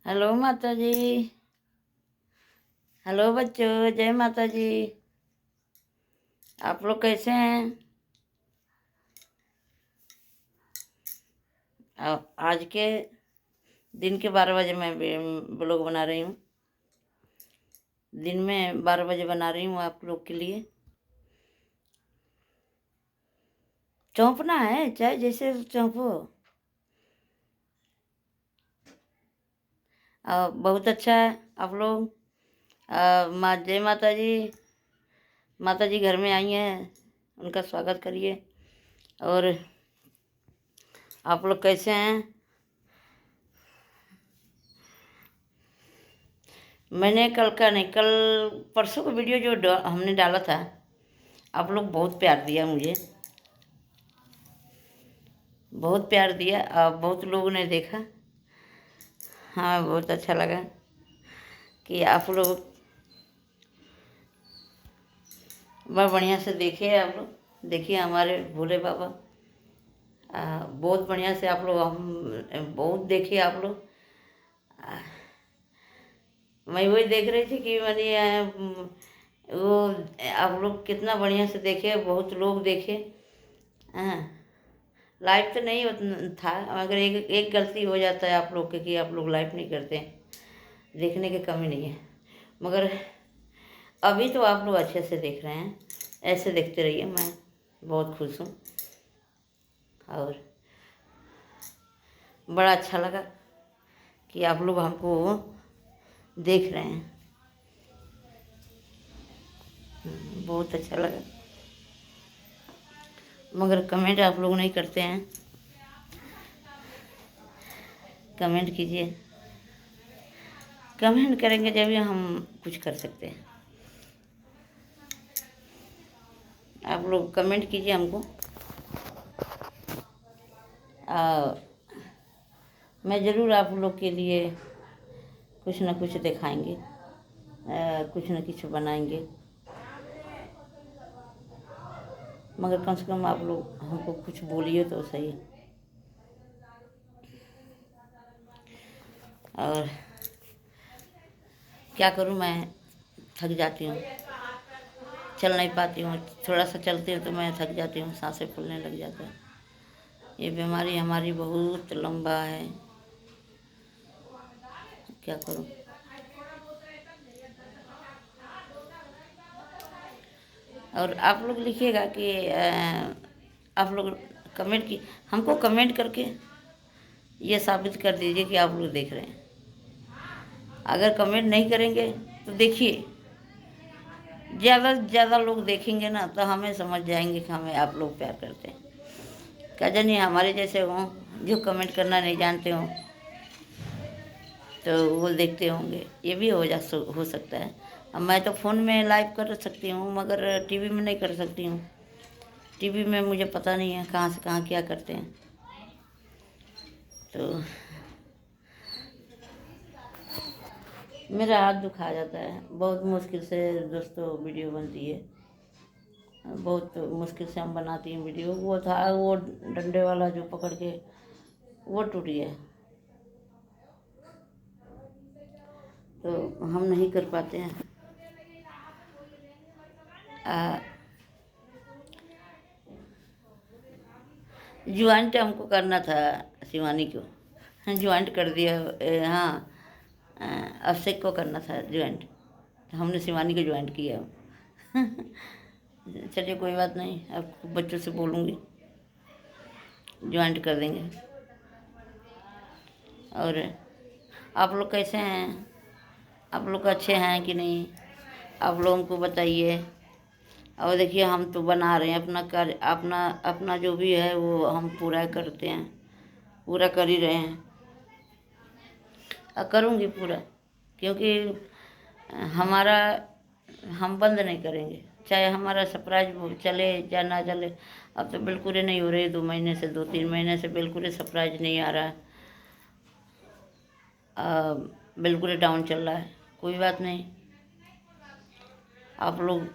Hello माता जी। Hello बच्चों, जय माता जी। आप लोग कैसे हैं? आज के दिन के 12 बजे मैं ब्लॉग बना रही हूँ। दिन में 12 बजे बना रही हूँ आप लोग के लिए। चौंपना है, चाहे जैसे चौंपो। बहुत अच्छा है आप लोग। जय माता जी। माता जी घर में आई हैं, उनका स्वागत करिए। और आप लोग कैसे हैं? मैंने कल का नहीं, कल परसों का वीडियो जो हमने डाला था, आप लोग बहुत प्यार दिया मुझे, बहुत प्यार दिया। बहुत लोगों ने देखा। हाँ, बहुत अच्छा लगा कि आप लोग बड़ा बढ़िया से देखे। आप लोग देखिए हमारे भोले बाबा, बहुत बढ़िया से आप लोग, हम बहुत देखे आप लोग। मैं वही देख रही थी कि मैंने वो आप लोग कितना बढ़िया से देखे, बहुत लोग देखे। हाँ, लाइव तो नहीं था, मगर एक एक गलती हो जाता है आप लोग के कि आप लोग लाइव नहीं करते हैं। देखने की कमी नहीं है, मगर अभी तो आप लोग अच्छे से देख रहे हैं। ऐसे देखते रहिए, मैं बहुत खुश हूँ और बड़ा अच्छा लगा कि आप लोग हमको देख रहे हैं। बहुत अच्छा लगा, मगर कमेंट आप लोग नहीं करते हैं। कमेंट कीजिए, कमेंट करेंगे जब भी हम कुछ कर सकते हैं। आप लोग कमेंट कीजिए हमको। मैं ज़रूर आप लोग के लिए कुछ न कुछ दिखाएंगे, कुछ न कुछ बनाएंगे, मगर कम से कम आप लोग हमको कुछ बोलिए तो सही। और क्या करूं, मैं थक जाती हूँ, चल नहीं पाती हूँ। थोड़ा सा चलती हूँ तो मैं थक जाती हूँ, सांसें फूलने लग जाता है। ये बीमारी हमारी बहुत लंबा है, क्या करूं। और आप लोग लिखिएगा कि आप लोग कमेंट की, हमको कमेंट करके ये साबित कर दीजिए कि आप लोग देख रहे हैं। अगर कमेंट नहीं करेंगे तो देखिए, ज़्यादा से ज़्यादा लोग देखेंगे ना तो हमें समझ जाएंगे कि हमें आप लोग प्यार करते हैं। क्या जानिए हमारे जैसे हों जो कमेंट करना नहीं जानते हों तो वो देखते होंगे, ये भी हो सकता है। अब मैं तो फ़ोन में लाइव कर सकती हूँ, मगर टीवी में नहीं कर सकती हूँ। टीवी में मुझे पता नहीं है कहाँ से कहाँ क्या करते हैं, तो मेरा हाथ दुखा जाता है। बहुत मुश्किल से दोस्तों वीडियो बनती है, बहुत मुश्किल से हम बनाती हैं वीडियो। वो था वो डंडे वाला जो पकड़ के वो टूट गया, तो हम नहीं कर पाते हैं। ज्वाइंट हमको करना था शिवानी को, ज्वाइंट कर दिया। हाँ, अभिषेक को करना था ज्वाइंट, तो हमने शिवानी को ज्वाइंट किया। चलिए कोई बात नहीं, अब बच्चों से बोलूँगी, ज्वाइंट कर देंगे। और आप लोग कैसे हैं? आप लोग अच्छे हैं कि नहीं? आप लोगों को बताइए। और देखिए हम तो बना रहे हैं अपना कार्य, अपना अपना जो भी है वो हम पूरा करते हैं, पूरा कर ही रहे हैं। करूँगी पूरा, क्योंकि हमारा, हम बंद नहीं करेंगे, चाहे हमारा सरप्राइज चले या ना चले। अब तो बिल्कुल ही नहीं हो रही, 2 महीने से, 2-3 महीने से बिल्कुल ही सरप्राइज नहीं आ रहा है। बिल्कुल ही डाउन चल रहा है। कोई बात नहीं, आप लोग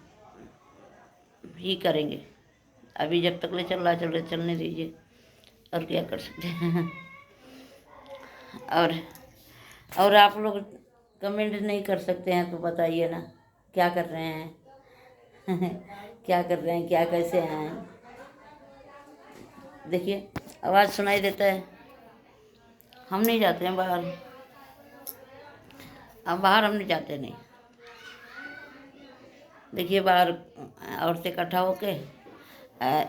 ही करेंगे। अभी जब तक ले चल रहा है चलने दीजिए, और क्या कर सकते हैं। और और आप लोग कमेंट नहीं कर सकते हैं तो बताइए ना, क्या कर रहे हैं? क्या कर रहे हैं, क्या कैसे हैं? देखिए आवाज़ सुनाई देता है। हम नहीं जाते हैं बाहर, अब बाहर हम नहीं जाते नहीं। देखिए बाहर औरतें इकट्ठा होके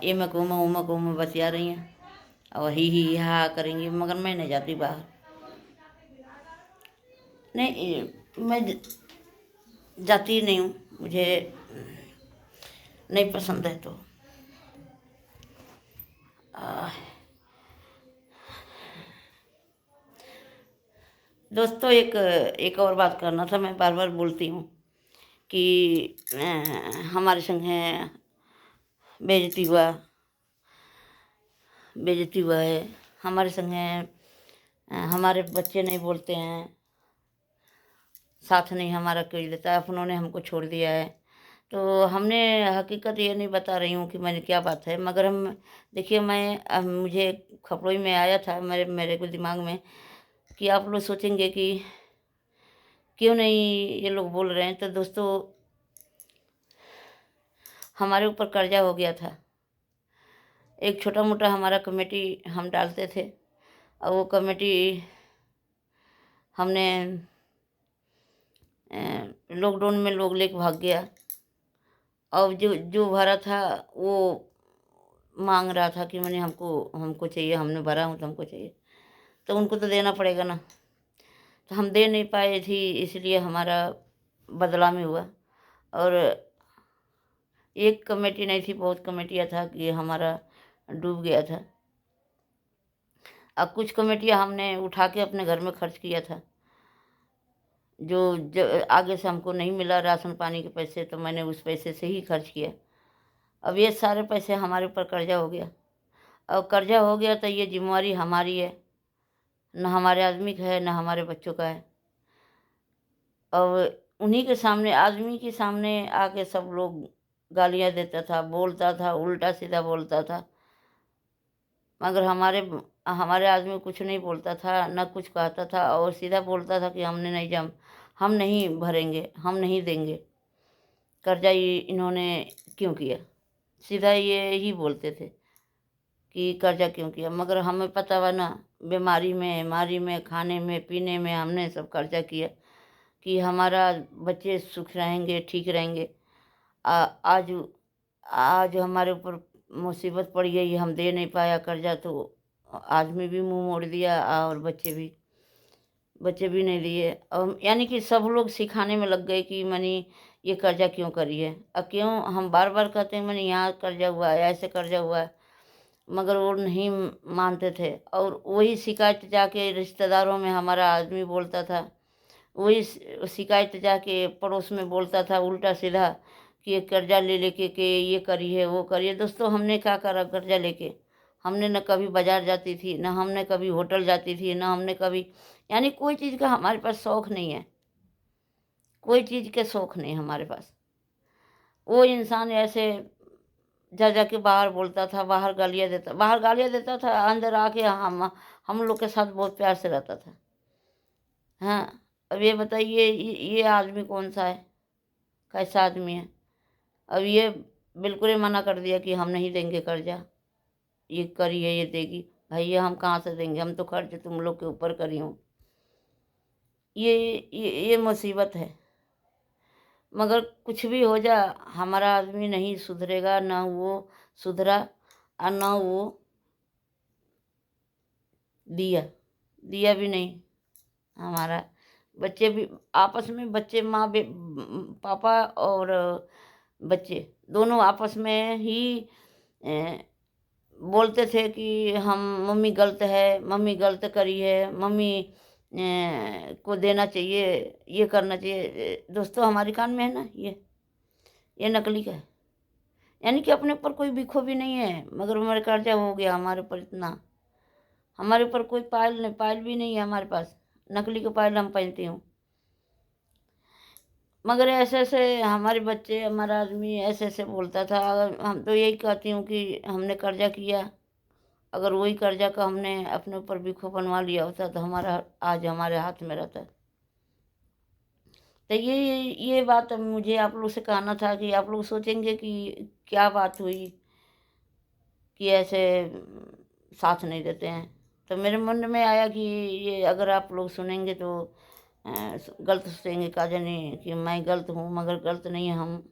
एमक उमक उम बतिया रही हैं और ही हा करेंगी, मगर मैं नहीं जाती बाहर। नहीं, मैं जाती नहीं हूँ, मुझे नहीं पसंद है। तो दोस्तों, एक और बात करना था। मैं बार बार बोलती हूँ कि हमारे संग है बेइज्जती हुआ, बेइज्जती हुआ है हमारे संग है। हमारे बच्चे नहीं बोलते हैं, साथ नहीं हमारा कोई देता है, अपनों ने हमको छोड़ दिया है। तो हमने हकीकत ये नहीं बता रही हूँ कि मैंने क्या बात है, मगर हम देखिए मुझे खपड़ोई में आया था मेरे को दिमाग में कि आप लोग सोचेंगे कि क्यों नहीं ये लोग बोल रहे हैं। तो दोस्तों, हमारे ऊपर कर्जा हो गया था। एक छोटा मोटा हमारा कमेटी हम डालते थे और वो कमेटी हमने लॉकडाउन में लोग लेके भाग गया। और जो जो भरा था वो मांग रहा था कि मैंने हमको हमको चाहिए, हमने भरा हूँ तो हमको चाहिए, तो उनको तो देना पड़ेगा ना। तो हम दे नहीं पाए थी, इसलिए हमारा बदला में हुआ। और एक कमेटी नहीं थी, बहुत कमेटियाँ था कि हमारा डूब गया था। अब कुछ कमेटियाँ हमने उठा के अपने घर में खर्च किया था। जो आगे से हमको नहीं मिला राशन पानी के पैसे, तो मैंने उस पैसे से ही खर्च किया। अब ये सारे पैसे हमारे ऊपर कर्जा हो गया। अब कर्जा हो गया तो ये जिम्मेवारी हमारी है, न हमारे आदमी का है, न हमारे बच्चों का है। अब उन्हीं के सामने, आदमी के सामने आके सब लोग गालियाँ देता था, बोलता था, उल्टा सीधा बोलता था, मगर हमारे आदमी कुछ नहीं बोलता था, न कुछ कहता था, और सीधा बोलता था कि हम नहीं भरेंगे, हम नहीं देंगे कर्जा। ये इन्होंने क्यों किया? सीधा ये ही बोलते थे कि कर्जा क्यों किया। मगर हमें पता हुआ ना, बीमारी में खाने में पीने में हमने सब कर्जा किया कि हमारा बच्चे सुख रहेंगे, ठीक रहेंगे। आज आज हमारे ऊपर मुसीबत पड़ गई, हम दे नहीं पाया कर्जा, तो आदमी भी मुंह मोड़ दिया और बच्चे भी नहीं दिए। और यानी कि सब लोग सिखाने में लग गए कि मनी ये कर्जा क्यों करी है। अब क्यों हम बार बार कहते हैं मनी यहाँ कर्जा हुआ है, ऐसे कर्जा हुआ है, मगर वो नहीं मानते थे। और वही शिकायत जाके रिश्तेदारों में हमारा आदमी बोलता था, वही शिकायत जाके पड़ोस में बोलता था उल्टा सीधा कि ये कर्जा ले लेके के ये करी है, वो करी है। दोस्तों, हमने क्या करा कर्जा लेके? हमने न कभी बाजार जाती थी, न हमने कभी होटल जाती थी, न हमने कभी, यानी कोई चीज़ का हमारे पास शौक़ नहीं है, कोई चीज़ के शौक़ नहीं हमारे पास। वो इंसान ऐसे जा जा के बाहर बोलता था, बाहर गालियाँ देता था, अंदर आके हम लोग के साथ बहुत प्यार से रहता था। हाँ, अब ये बताइए ये आदमी कौन सा है, कैसा आदमी है? अब ये बिल्कुल ही मना कर दिया कि हम नहीं देंगे कर्जा, ये करी है ये देगी। भैया हम कहाँ से देंगे, हम तो कर्ज तुम लोग के ऊपर करी हूँ। ये मुसीबत है। मगर कुछ भी हो जा, हमारा आदमी नहीं सुधरेगा, ना वो सुधरा और ना वो दिया दिया भी नहीं। हमारा बच्चे भी आपस में, बच्चे पापा और बच्चे दोनों आपस में ही बोलते थे कि हम मम्मी गलत है, मम्मी गलत करी है, मम्मी को देना चाहिए, ये करना चाहिए। दोस्तों, हमारे कान में है ना, ये नकली का है। यानी कि अपने ऊपर कोई बिखो भी नहीं है, मगर हमारे कर्जा हो गया हमारे ऊपर इतना। हमारे ऊपर कोई पायल भी नहीं है हमारे पास, नकली का पायल हम पहनती हूँ। मगर ऐसे ऐसे हमारे बच्चे, हमारा आदमी ऐसे ऐसे बोलता था। अगर हम तो यही कहती हूँ कि हमने कर्जा किया अगर वही कर्जा का हमने अपने ऊपर बिखो बनवा लिया होता तो हमारा आज हमारे हाथ में रहता। तो ये बात अब मुझे आप लोग से कहना था कि आप लोग सोचेंगे कि क्या बात हुई कि ऐसे साथ नहीं देते हैं। तो मेरे मन में आया कि ये अगर आप लोग सुनेंगे तो गलत सोचेंगे का जाने कि मैं गलत हूँ, मगर गलत नहीं है।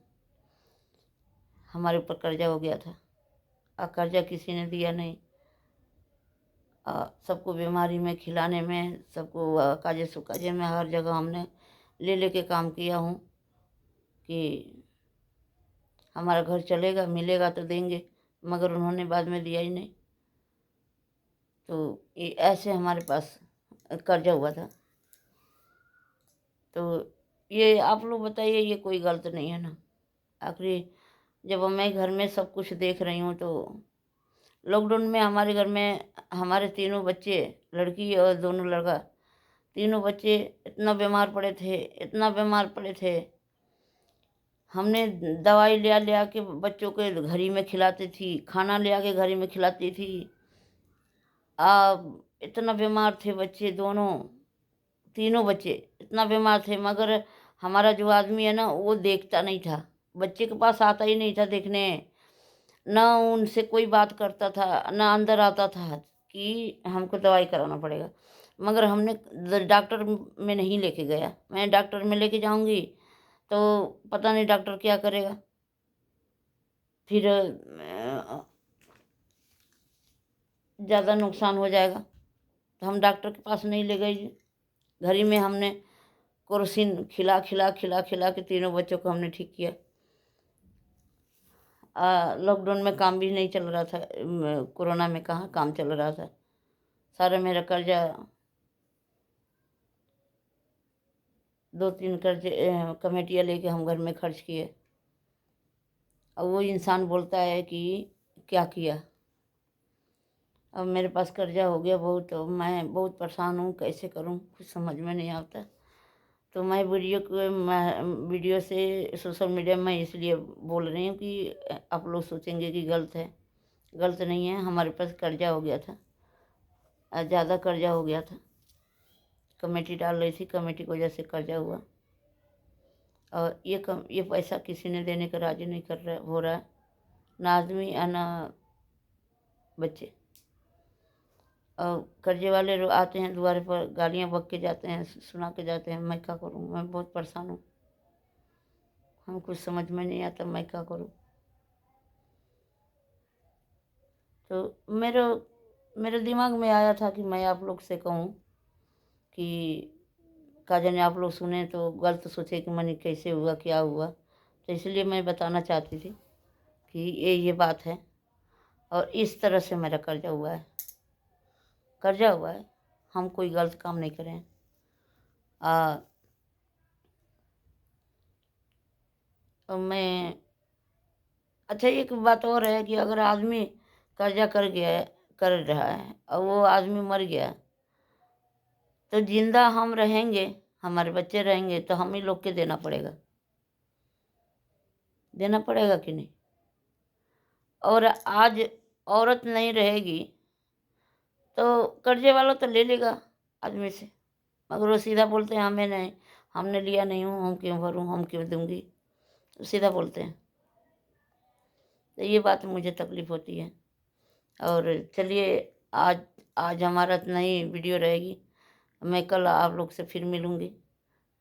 हमारे ऊपर कर्जा हो गया था और कर्जा किसी ने दिया नहीं। सबको बीमारी में, खिलाने में, सबको काजे सुकाजे में, हर जगह हमने ले लेके काम किया हूँ कि हमारा घर चलेगा, मिलेगा तो देंगे, मगर उन्होंने बाद में दिया ही नहीं। तो ये ऐसे हमारे पास कर्जा हुआ था। तो ये आप लोग बताइए, ये कोई गलत नहीं है ना। आखिर जब मैं घर में सब कुछ देख रही हूँ तो लॉकडाउन में हमारे घर में हमारे तीनों बच्चे, लड़की और दोनों लड़का, तीनों बच्चे इतना बीमार पड़े थे, इतना बीमार पड़े थे। हमने दवाई ले आके बच्चों के घर ही में खिलाती थी, खाना ले आके घर ही में खिलाती थी। इतना बीमार थे बच्चे, दोनों तीनों बच्चे इतना बीमार थे, मगर हमारा जो आदमी है ना वो देखता नहीं था, बच्चे के पास आता ही नहीं था देखने, ना उनसे कोई बात करता था, ना अंदर आता था कि हमको दवाई कराना पड़ेगा। मगर हमने डॉक्टर में नहीं लेके गया। मैं डॉक्टर में लेके जाऊंगी तो पता नहीं डॉक्टर क्या करेगा, फिर ज़्यादा नुकसान हो जाएगा। तो हम डॉक्टर के पास नहीं ले गए जी। घर ही में हमने क्रोसिन खिला खिला खिला खिला के तीनों बच्चों को हमने ठीक किया। लॉकडाउन में काम भी नहीं चल रहा था, कोरोना में कहाँ काम चल रहा था। सारा मेरा कर्जा, 2-3 कर्जे कमेटियाँ लेके हम घर में खर्च किए। अब वो इंसान बोलता है कि क्या किया। अब मेरे पास कर्जा हो गया बहुत, तो मैं बहुत परेशान हूँ, कैसे करूँ कुछ समझ में नहीं आता। तो मैं वीडियो से सोशल मीडिया में इसलिए बोल रही हूँ कि आप लोग सोचेंगे कि गलत है। गलत नहीं है, हमारे पास कर्जा हो गया था, ज़्यादा कर्जा हो गया था। कमेटी डाल रही थी, कमेटी की वजह से कर्जा हुआ। और ये पैसा किसी ने देने का राजी नहीं कर रहा हो रहा है, ना आदमी या ना बच्चे। और कर्जे वाले लोग आते हैं द्वारे पर, गालियाँ बक के जाते हैं, सुना के जाते हैं। मैं क्या करूँ, मैं बहुत परेशान हूँ, हम कुछ समझ में नहीं आता मैं क्या करूँ। तो मेरे दिमाग में आया था कि मैं आप लोग से कहूँ कि का जाने आप लोग सुने तो गलत सोचे कि मैंने कैसे हुआ, क्या हुआ। तो इसलिए मैं बताना चाहती थी कि ये बात है और इस तरह से मेरा कर्जा हुआ है। कर्जा हुआ है, हम कोई गलत काम नहीं करें। और मैं अच्छा, एक बात और है कि अगर आदमी कर्जा कर रहा है और वो आदमी मर गया तो जिंदा हम रहेंगे, हमारे बच्चे रहेंगे, तो हम ही लोग के देना पड़ेगा कि नहीं। और आज औरत नहीं रहेगी तो कर्जे वाला तो ले लेगा आदमी से, मगर वो सीधा बोलते हैं हमें नहीं, हमने लिया नहीं हूँ, हम क्यों भरूँ, हम क्यों दूंगी, तो सीधा बोलते हैं। तो ये बात मुझे तकलीफ़ होती है। और चलिए, आज आज हमारा इतना ही वीडियो रहेगी। मैं कल आप लोग से फिर मिलूँगी।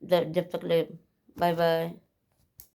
जब तक ले बाय बाय।